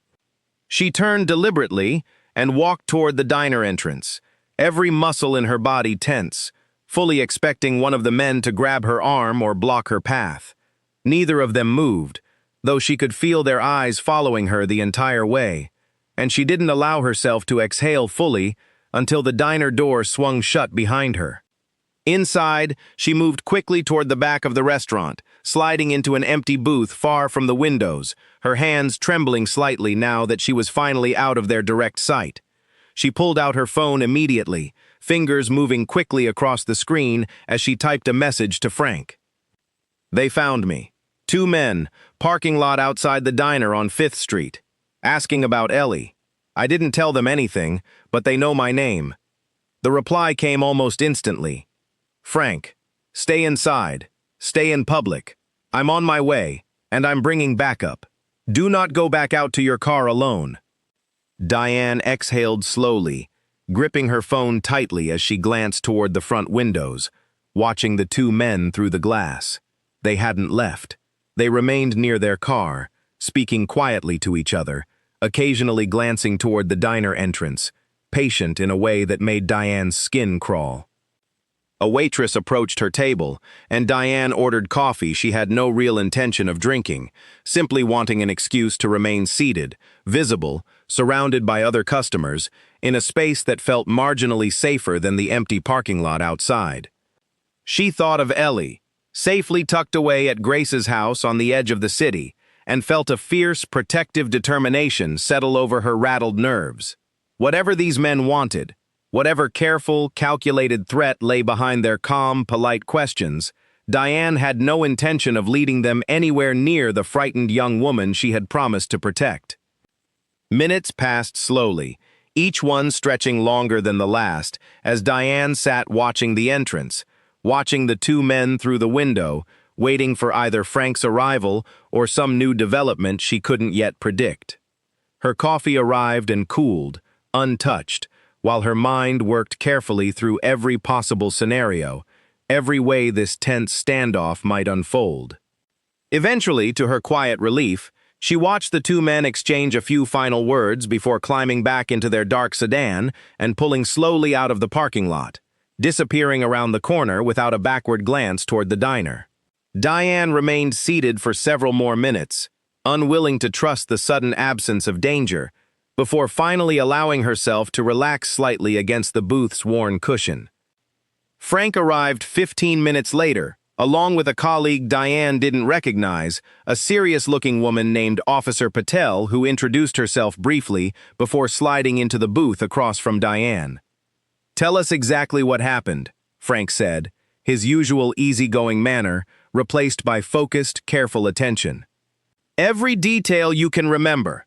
Speaker 1: She turned deliberately and walked toward the diner entrance, every muscle in her body tense, fully expecting one of the men to grab her arm or block her path. Neither of them moved, though she could feel their eyes following her the entire way, and she didn't allow herself to exhale fully until the diner door swung shut behind her. Inside, she moved quickly toward the back of the restaurant, sliding into an empty booth far from the windows, her hands trembling slightly now that she was finally out of their direct sight. She pulled out her phone immediately, fingers moving quickly across the screen as she typed a message to Frank. "They found me. 2 men, parking lot outside the diner on 5th Street, asking about Ellie. I didn't tell them anything, but they know my name." The reply came almost instantly. "Frank, stay inside. Stay in public. I'm on my way, and I'm bringing backup. Do not go back out to your car alone." Diane exhaled slowly, gripping her phone tightly as she glanced toward the front windows, watching the 2 men through the glass. They hadn't left. They remained near their car, speaking quietly to each other, occasionally glancing toward the diner entrance, patient in a way that made Diane's skin crawl. A waitress approached her table, and Diane ordered coffee she had no real intention of drinking, simply wanting an excuse to remain seated, visible, surrounded by other customers, in a space that felt marginally safer than the empty parking lot outside. She thought of Ellie, safely tucked away at Grace's house on the edge of the city, and felt a fierce, protective determination settle over her rattled nerves. Whatever these men wanted, whatever careful, calculated threat lay behind their calm, polite questions, Diane had no intention of leading them anywhere near the frightened young woman she had promised to protect. Minutes passed slowly, each one stretching longer than the last, as Diane sat watching the entrance, watching the 2 men through the window, waiting for either Frank's arrival or some new development she couldn't yet predict. Her coffee arrived and cooled, untouched, while her mind worked carefully through every possible scenario, every way this tense standoff might unfold. Eventually, to her quiet relief, she watched the 2 men exchange a few final words before climbing back into their dark sedan and pulling slowly out of the parking lot, disappearing around the corner without a backward glance toward the diner. Diane remained seated for several more minutes, unwilling to trust the sudden absence of danger, before finally allowing herself to relax slightly against the booth's worn cushion. Frank arrived 15 minutes later, along with a colleague Diane didn't recognize, a serious-looking woman named Officer Patel who introduced herself briefly before sliding into the booth across from Diane. "Tell us exactly what happened," Frank said, his usual easygoing manner replaced by focused, careful attention. "Every detail you can remember."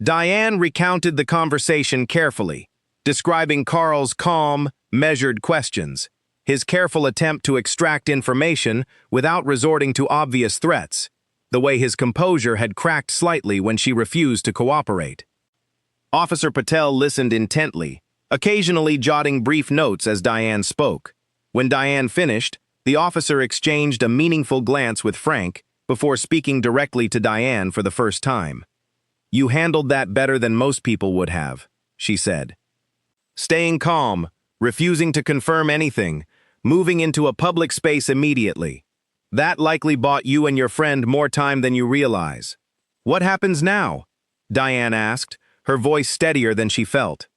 Speaker 1: Diane recounted the conversation carefully, describing Carl's calm, measured questions, his careful attempt to extract information without resorting to obvious threats, the way his composure had cracked slightly when she refused to cooperate. Officer Patel listened intently, occasionally jotting brief notes as Diane spoke. When Diane finished, the officer exchanged a meaningful glance with Frank before speaking directly to Diane for the first time. "You handled that better than most people would have," she said. Staying calm, refusing to confirm anything, moving into a public space immediately. That likely bought you and your friend more time than you realize. "What happens now?" Diane asked, her voice steadier than she felt.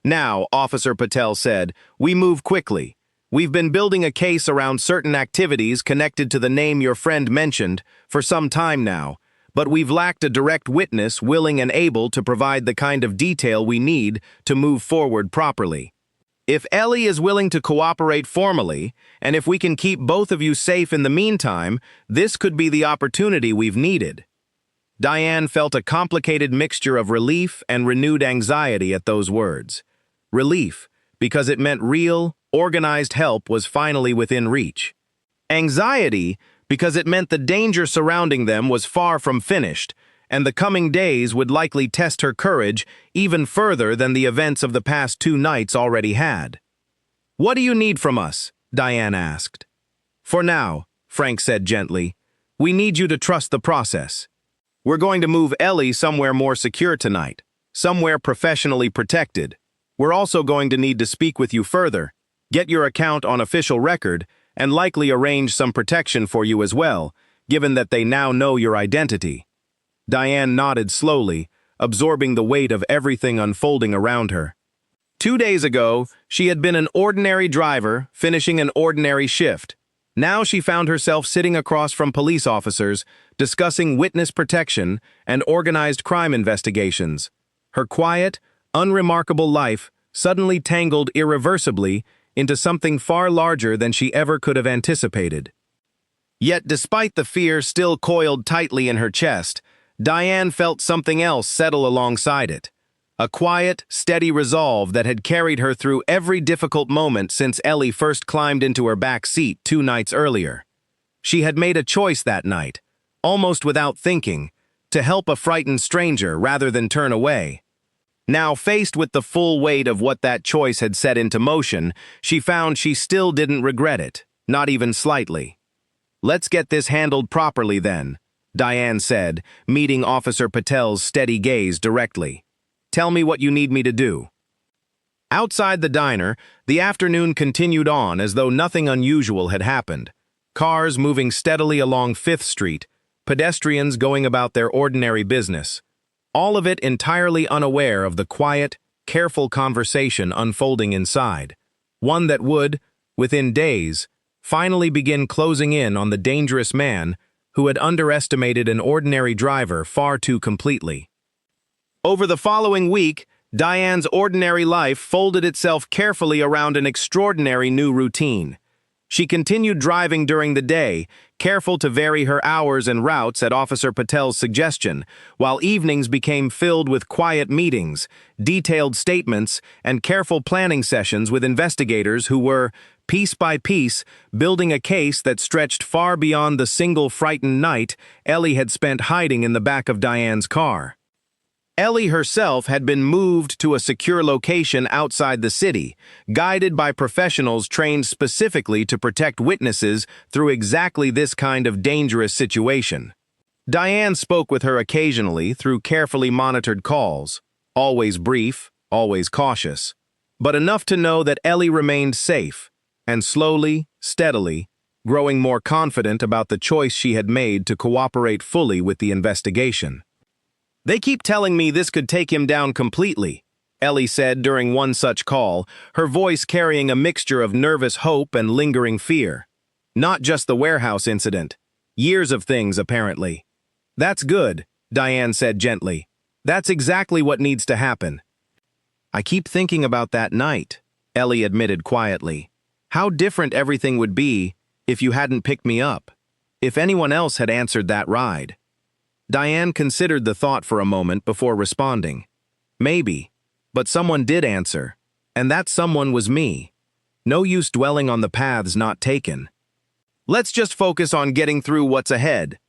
Speaker 1: "Now," Officer Patel said, "we move quickly. We've been building a case around certain activities connected to the name your friend mentioned for some time now, but we've lacked a direct witness willing and able to provide the kind of detail we need to move forward properly. If Ellie is willing to cooperate formally, and if we can keep both of you safe in the meantime, this could be the opportunity we've needed." Diane felt a complicated mixture of relief and renewed anxiety at those words. Relief, because it meant real, organized help was finally within reach. Anxiety, because it meant the danger surrounding them was far from finished, and the coming days would likely test her courage even further than the events of the past 2 nights already had. "What do you need from us?" Diane asked. "For now," Frank said gently, "we need you to trust the process. We're going to move Ellie somewhere more secure tonight, somewhere professionally protected. We're also going to need to speak with you further, get your account on official record, and likely arrange some protection for you as well, given that they now know your identity." Diane nodded slowly, absorbing the weight of everything unfolding around her. 2 days ago, she had been an ordinary driver, finishing an ordinary shift. Now she found herself sitting across from police officers, discussing witness protection and organized crime investigations. Her quiet, unremarkable life suddenly tangled irreversibly into something far larger than she ever could have anticipated. Yet despite the fear still coiled tightly in her chest, Diane felt something else settle alongside it. A quiet, steady resolve that had carried her through every difficult moment since Ellie first climbed into her back seat 2 nights earlier. She had made a choice that night, almost without thinking, to help a frightened stranger rather than turn away. Now, faced with the full weight of what that choice had set into motion, she found she still didn't regret it, not even slightly. "Let's get this handled properly then," Diane said, meeting Officer Patel's steady gaze directly. "Tell me what you need me to do." Outside the diner, the afternoon continued on as though nothing unusual had happened. Cars moving steadily along 5th Street, pedestrians going about their ordinary business. All of it entirely unaware of the quiet, careful conversation unfolding inside. One that would, within days, finally begin closing in on the dangerous man who had underestimated an ordinary driver far too completely. Over the following week, Diane's ordinary life folded itself carefully around an extraordinary new routine. She continued driving during the day, careful to vary her hours and routes at Officer Patel's suggestion, while evenings became filled with quiet meetings, detailed statements, and careful planning sessions with investigators who were, piece by piece, building a case that stretched far beyond the single frightened night Ellie had spent hiding in the back of Diane's car. Ellie herself had been moved to a secure location outside the city, guided by professionals trained specifically to protect witnesses through exactly this kind of dangerous situation. Diane spoke with her occasionally through carefully monitored calls, always brief, always cautious, but enough to know that Ellie remained safe, and slowly, steadily, growing more confident about the choice she had made to cooperate fully with the investigation. "They keep telling me this could take him down completely," Ellie said during one such call, her voice carrying a mixture of nervous hope and lingering fear. "Not just the warehouse incident. Years of things, apparently." "That's good," Diane said gently. "That's exactly what needs to happen." "I keep thinking about that night," Ellie admitted quietly. "How different everything would be if you hadn't picked me up, if anyone else had answered that ride." Diane considered the thought for a moment before responding. "Maybe, but someone did answer, and that someone was me. No use dwelling on the paths not taken. Let's just focus on getting through what's ahead."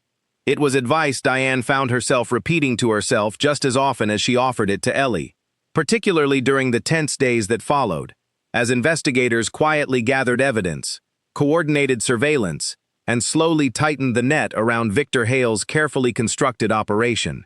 Speaker 1: It was advice Diane found herself repeating to herself just as often as she offered it to Ellie, particularly during the tense days that followed, as investigators quietly gathered evidence, coordinated surveillance, and slowly tightened the net around Victor Hale's carefully constructed operation.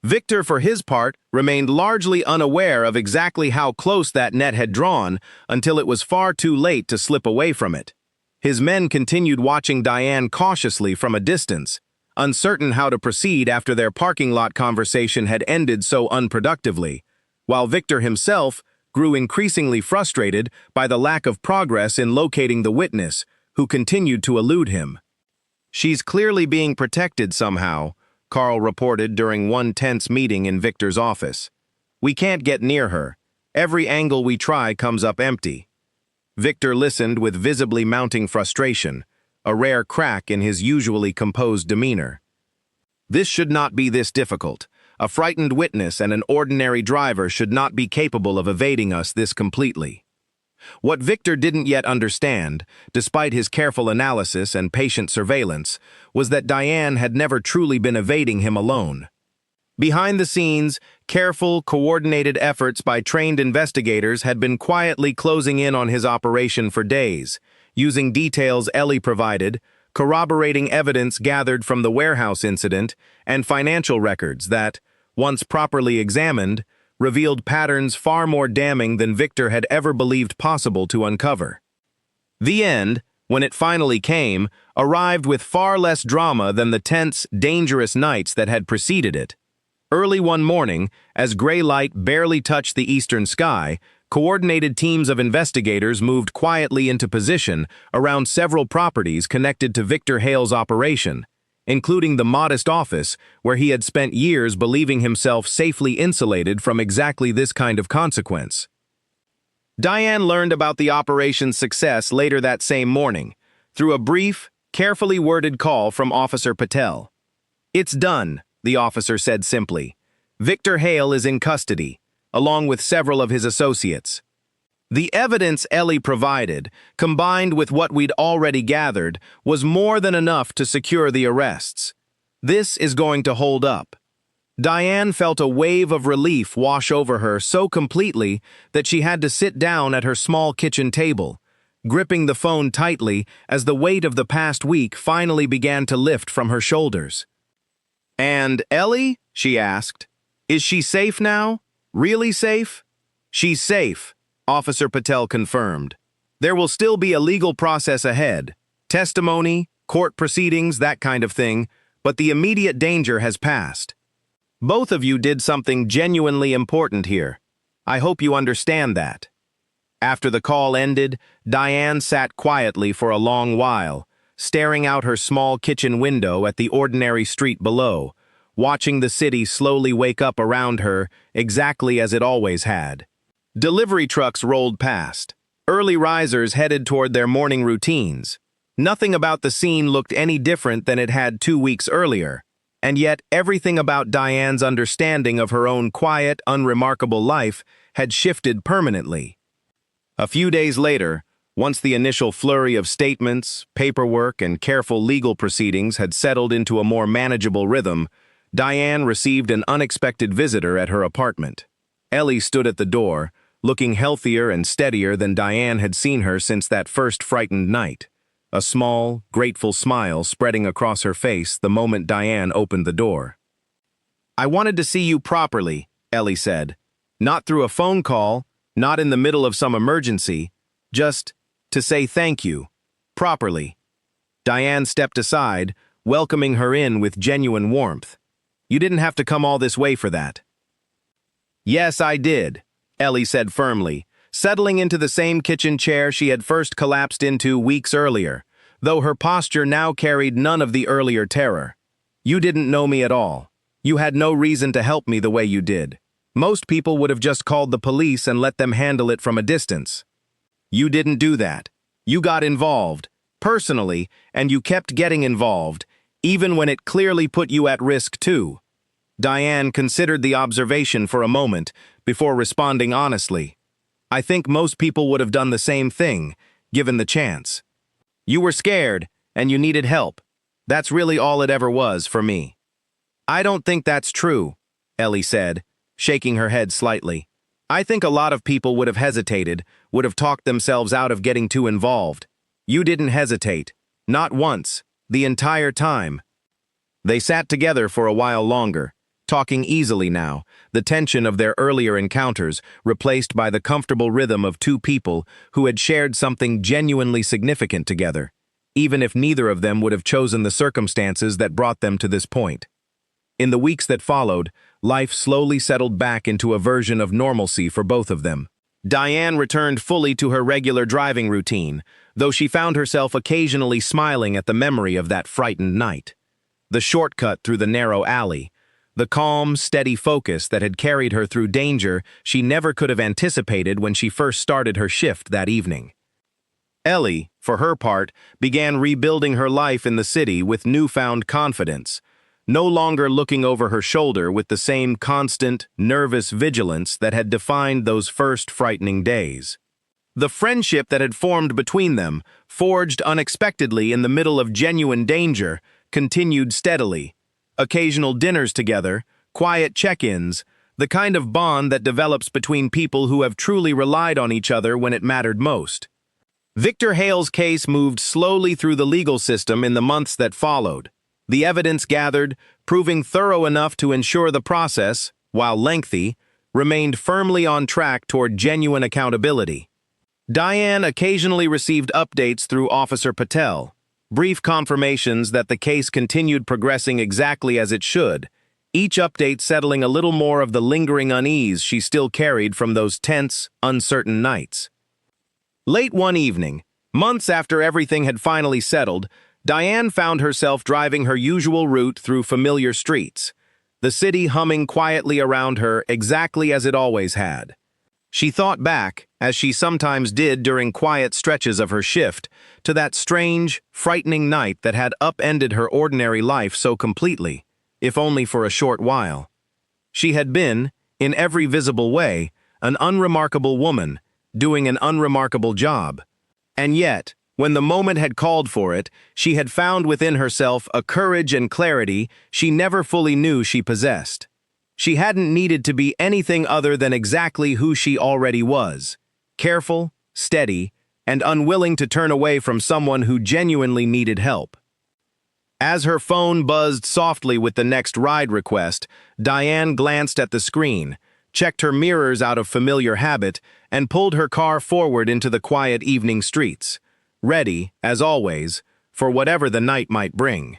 Speaker 1: Victor, for his part, remained largely unaware of exactly how close that net had drawn until it was far too late to slip away from it. His men continued watching Diane cautiously from a distance, uncertain how to proceed after their parking lot conversation had ended so unproductively, while Victor himself grew increasingly frustrated by the lack of progress in locating the witness, who continued to elude him. "She's clearly being protected somehow," Carl reported during one tense meeting in Victor's office. "We can't get near her. Every angle we try comes up empty." Victor listened with visibly mounting frustration, a rare crack in his usually composed demeanor. "This should not be this difficult. A frightened witness and an ordinary driver should not be capable of evading us this completely. What Victor didn't yet understand, despite his careful analysis and patient surveillance, was that Diane had never truly been evading him alone. Behind the scenes, careful, coordinated efforts by trained investigators had been quietly closing in on his operation for days, using details Ellie provided, corroborating evidence gathered from the warehouse incident, and financial records that, once properly examined, revealed patterns far more damning than Victor had ever believed possible to uncover. The end, when it finally came, arrived with far less drama than the tense, dangerous nights that had preceded it. Early one morning, as gray light barely touched the eastern sky, coordinated teams of investigators moved quietly into position around several properties connected to Victor Hale's operation, including the modest office where he had spent years believing himself safely insulated from exactly this kind of consequence. Diane learned about the operation's success later that same morning, through a brief, carefully worded call from Officer Patel. "It's done," the officer said simply. "Victor Hale is in custody, along with several of his associates." The evidence Ellie provided, combined with what we'd already gathered, was more than enough to secure the arrests. This is going to hold up. Diane felt a wave of relief wash over her so completely that she had to sit down at her small kitchen table, gripping the phone tightly as the weight of the past week finally began to lift from her shoulders. "And Ellie?" she asked. "Is she safe now? Really safe?" "She's safe," Officer Patel confirmed. "There will still be a legal process ahead. Testimony, court proceedings, that kind of thing, but the immediate danger has passed. Both of you did something genuinely important here. I hope you understand that." After the call ended, Diane sat quietly for a long while, staring out her small kitchen window at the ordinary street below, watching the city slowly wake up around her exactly as it always had. Delivery trucks rolled past. Early risers headed toward their morning routines. Nothing about the scene looked any different than it had 2 weeks earlier, and yet everything about Diane's understanding of her own quiet, unremarkable life had shifted permanently. A few days later, once the initial flurry of statements, paperwork, and careful legal proceedings had settled into a more manageable rhythm, Diane received an unexpected visitor at her apartment. Ellie stood at the door, looking healthier and steadier than Diane had seen her since that first frightened night, a small, grateful smile spreading across her face the moment Diane opened the door. "I wanted to see you properly," Ellie said. "Not through a phone call, not in the middle of some emergency, just to say thank you, properly." Diane stepped aside, welcoming her in with genuine warmth. "You didn't have to come all this way for that." "Yes, I did," Ellie said firmly, settling into the same kitchen chair she had first collapsed into weeks earlier, though her posture now carried none of the earlier terror. "You didn't know me at all. You had no reason to help me the way you did. Most people would have just called the police and let them handle it from a distance. You didn't do that. You got involved, personally, and you kept getting involved, even when it clearly put you at risk too." Diane considered the observation for a moment before responding honestly. "I think most people would have done the same thing, given the chance. You were scared, and you needed help. That's really all it ever was for me." "I don't think that's true," Ellie said, shaking her head slightly. "I think a lot of people would have hesitated, would have talked themselves out of getting too involved. You didn't hesitate. Not once. The entire time." They sat together for a while longer, talking easily now, the tension of their earlier encounters replaced by the comfortable rhythm of two people who had shared something genuinely significant together, even if neither of them would have chosen the circumstances that brought them to this point. In the weeks that followed, life slowly settled back into a version of normalcy for both of them. Diane returned fully to her regular driving routine, though she found herself occasionally smiling at the memory of that frightened night. The shortcut through the narrow alley, the calm, steady focus that had carried her through danger she never could have anticipated when she first started her shift that evening. Ellie, for her part, began rebuilding her life in the city with newfound confidence. no longer looking over her shoulder with the same constant, nervous vigilance that had defined those first frightening days. The friendship that had formed between them, forged unexpectedly in the middle of genuine danger, continued steadily. Occasional dinners together, quiet check-ins, the kind of bond that develops between people who have truly relied on each other when it mattered most. Victor Hale's case moved slowly through the legal system in the months that followed. The evidence gathered, proving thorough enough to ensure the process, while lengthy, remained firmly on track toward genuine accountability. Diane occasionally received updates through Officer Patel, brief confirmations that the case continued progressing exactly as it should, each update settling a little more of the lingering unease she still carried from those tense, uncertain nights. Late one evening, months after everything had finally settled, Diane found herself driving her usual route through familiar streets, the city humming quietly around her exactly as it always had. She thought back, as she sometimes did during quiet stretches of her shift, to that strange, frightening night that had upended her ordinary life so completely, if only for a short while. She had been, in every visible way, an unremarkable woman, doing an unremarkable job. And yet, when the moment had called for it, she had found within herself a courage and clarity she never fully knew she possessed. She hadn't needed to be anything other than exactly who she already was, careful, steady, and unwilling to turn away from someone who genuinely needed help. As her phone buzzed softly with the next ride request, Diane glanced at the screen, checked her mirrors out of familiar habit, and pulled her car forward into the quiet evening streets, ready, as always, for whatever the night might bring.